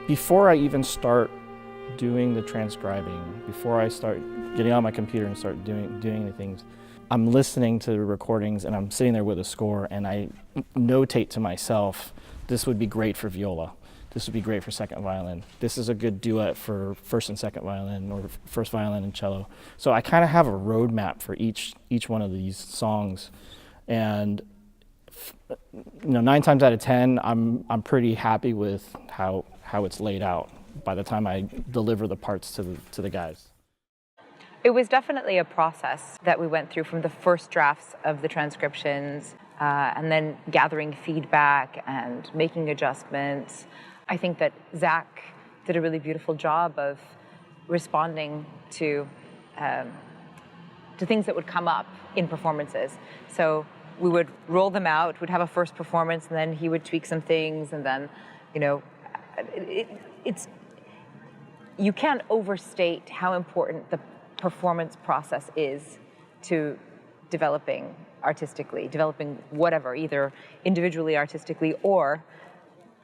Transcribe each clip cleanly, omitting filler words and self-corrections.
Before I even start doing the transcribing, before I start getting on my computer and start doing the things, I'm listening to the recordings and I'm sitting there with a score and I notate to myself, this would be great for viola. This would be great for second violin. This is a good duet for first and second violin, or first violin and cello. So I kind of have a roadmap for each one of these songs. And 9 times out of 10, I'm pretty happy with how it's laid out by the time I deliver the parts to the guys. It was definitely a process that we went through from the first drafts of the transcriptions and then gathering feedback and making adjustments. I think that Zach did a really beautiful job of responding to things that would come up in performances. So we would roll them out, we'd have a first performance, and then he would tweak some things, and then, you can't overstate how important the performance process is to developing artistically, developing whatever, either individually artistically or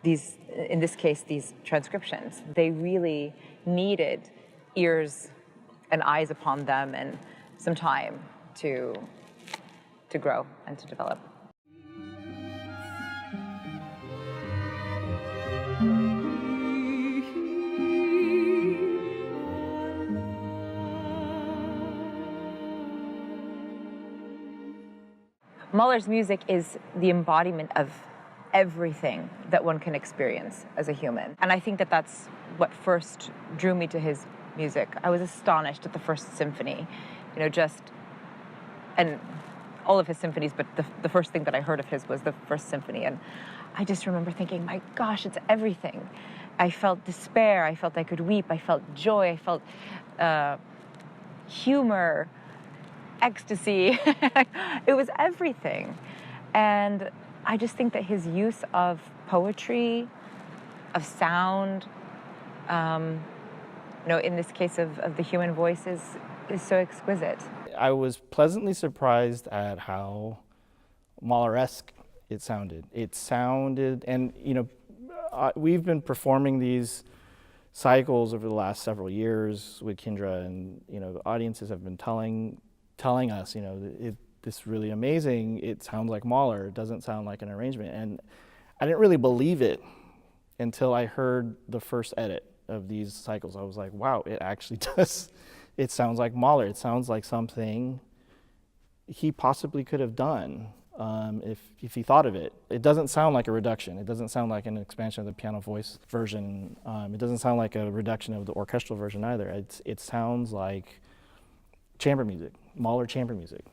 these, in this case, these transcriptions. They really needed ears and eyes upon them and some time to grow and to develop. Mahler's music is the embodiment of everything that one can experience as a human. And I think that that's what first drew me to his music. I was astonished at the first symphony, and all of his symphonies, but the first thing that I heard of his was the first symphony. And I just remember thinking, my gosh, it's everything. I felt despair, I felt I could weep, I felt joy, I felt humor, ecstasy. It was everything. And I just think that his use of poetry, of sound, in this case of the human voice is so exquisite. I was pleasantly surprised at how Mahler-esque it sounded. And we've been performing these cycles over the last several years with Kindra, and the audiences have been telling us, this is really amazing. It sounds like Mahler. It doesn't sound like an arrangement. And I didn't really believe it until I heard the first edit of these cycles. I was like, wow, it actually does. It sounds like Mahler. It sounds like something he possibly could have done if he thought of it. It doesn't sound like a reduction. It doesn't sound like an expansion of the piano voice version. It doesn't sound like a reduction of the orchestral version either. It sounds like chamber music, Mahler chamber music.